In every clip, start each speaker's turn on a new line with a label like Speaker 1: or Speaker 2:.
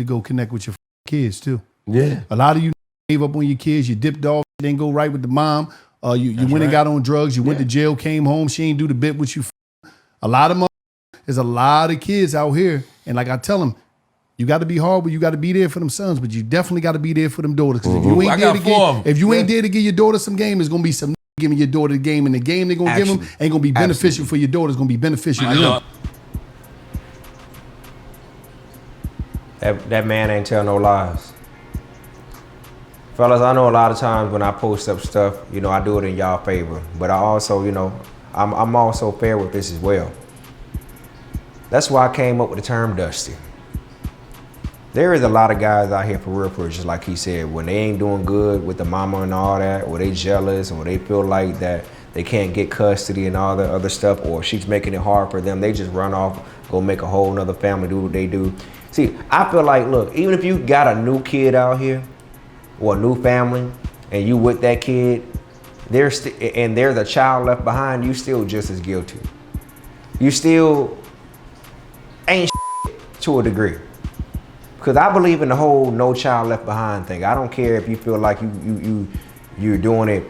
Speaker 1: to go connect with your kids too.
Speaker 2: Yeah.
Speaker 1: A lot of you gave up on your kids. You dipped off. Didn't go right with the mom. You went and got on drugs. You went to jail. Came home. She ain't do the bit with you. A lot of there's a lot of kids out here, and like I tell them, you got to be hard, but you got to be there for them sons. But you definitely got to be there for them daughters. Because if you ain't there to give your daughter some game, there's gonna be some giving your daughter the game, and the game they're gonna give them ain't gonna be beneficial for your daughter. It's gonna be beneficial for them.
Speaker 3: That man ain't tell no lies. Fellas, I know a lot of times when I post up stuff, you know, I do it in y'all favor. But I also, you know, I'm also fair with this as well. That's why I came up with the term Dusty. There is a lot of guys out here for real, just like he said, when they ain't doing good with the mama and all that, or they jealous, or they feel like that they can't get custody and all that other stuff, or she's making it hard for them, they just run off, go make a whole nother family, do what they do. See, I feel like, look, even if you got a new kid out here, or a new family, and you with that kid, and there's a child left behind, you still just as guilty. You still ain't to a degree. Because I believe in the whole no child left behind thing. I don't care if you feel like you're doing it,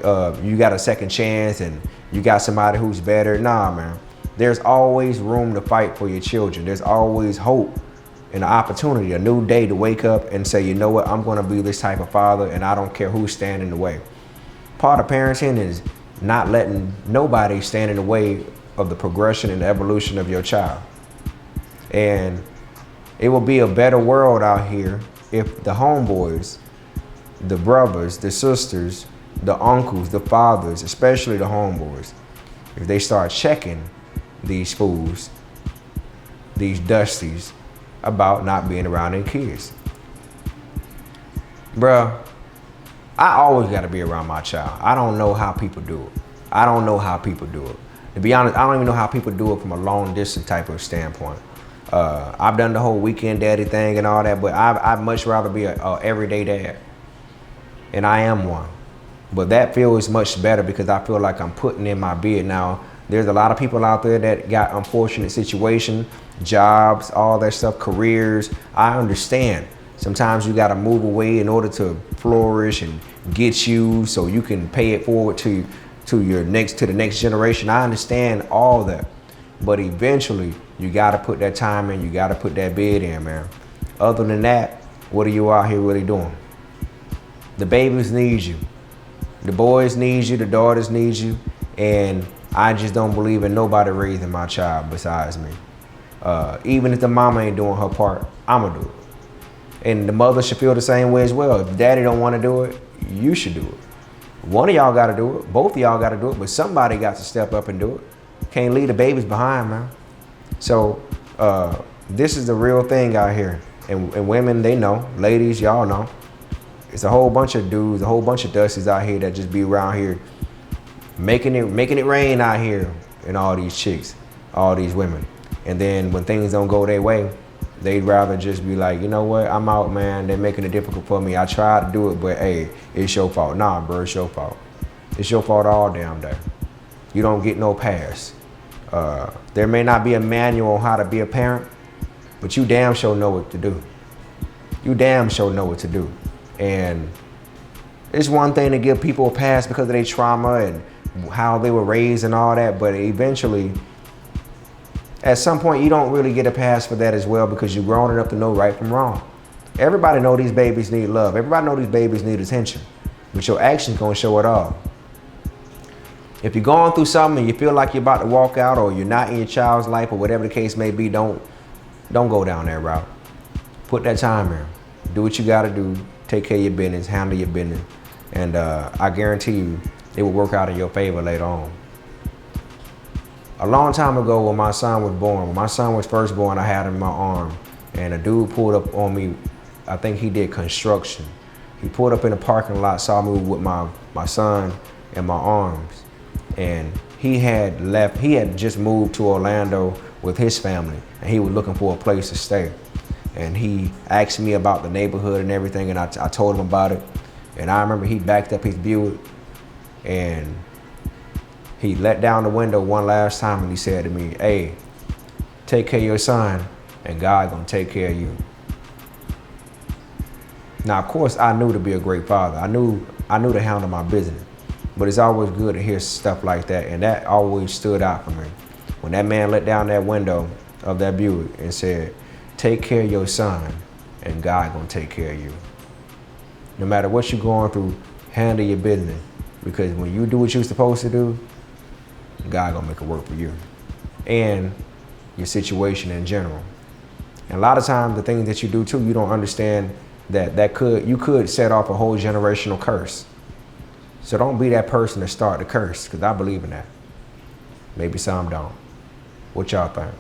Speaker 3: you got a second chance and you got somebody who's better. Nah, man. There's always room to fight for your children. There's always hope and an opportunity, a new day to wake up and say, you know what, I'm gonna be this type of father and I don't care who's standing in the way. Part of parenting is not letting nobody stand in the way of the progression and the evolution of your child. And it will be a better world out here if the homeboys, the brothers, the sisters, the uncles, the fathers, especially the homeboys, if they start checking these fools, these dusties, about not being around their kids. Bruh, I always gotta be around my child. I don't know how people do it. I don't know how people do it. To be honest, I don't even know how people do it from a long distance type of standpoint. I've done the whole weekend daddy thing and all that, but I'd much rather be a everyday dad. And I am one. But that feels much better because I feel like I'm putting in my bid now. There's a lot of people out there that got unfortunate situations, jobs, all that stuff, careers. I understand. Sometimes you gotta move away in order to flourish and get you so you can pay it forward to the next generation. I understand all that. But eventually, you gotta put that time in, you gotta put that bid in, man. Other than that, what are you out here really doing? The babies need you. The boys need you, the daughters need you, and I just don't believe in nobody raising my child besides me. Even if the mama ain't doing her part, I'ma do it. And the mother should feel the same way as well. If daddy don't wanna do it, you should do it. One of y'all gotta do it, both of y'all gotta do it, but somebody got to step up and do it. Can't leave the babies behind, man. So this is the real thing out here. And women, they know. Ladies, y'all know. It's a whole bunch of dudes, a whole bunch of dusties out here that just be around here making it rain out here and all these chicks, all these women. And then when things don't go their way, they'd rather just be like, you know what, I'm out, man. They're making it difficult for me. I tried to do it, but hey, it's your fault. Nah, bro, it's your fault. It's your fault all damn day. You don't get no pass. There may not be a manual on how to be a parent, but you damn sure know what to do. You damn sure know what to do. And it's one thing to give people a pass because of their trauma and how they were raised and all that, but eventually, at some point, you don't really get a pass for that as well because you're grown enough to know right from wrong. Everybody know these babies need love. Everybody know these babies need attention, but your action's gonna show it all. If you're going through something and you feel like you're about to walk out or you're not in your child's life or whatever the case may be, don't go down that route. Put that time in. Do what you gotta do. Take care of your business, handle your business. And I guarantee you, it will work out in your favor later on. A long time ago when my son was born, when my son was first born, I had him in my arm. And a dude pulled up on me, I think he did construction. He pulled up in the parking lot, saw me with my son in my arms. And he had just moved to Orlando with his family, and he was looking for a place to stay. And he asked me about the neighborhood and everything, and I told him about it. And I remember he backed up his Buick, and he let down the window one last time, and he said to me, "Hey, take care of your son, and God gonna take care of you." Now, of course, I knew to be a great father. I knew to handle my business. But it's always good to hear stuff like that, and that always stood out for me. When that man let down that window of that Buick and said, "Take care of your son, and God gonna take care of you." No matter what you're going through, handle your business, because when you do what you're supposed to do, God gonna make it work for you and your situation in general. And a lot of times, the things that you do too, you don't understand that you could set off a whole generational curse. So don't be that person to start the curse, because I believe in that. Maybe some don't. What y'all think?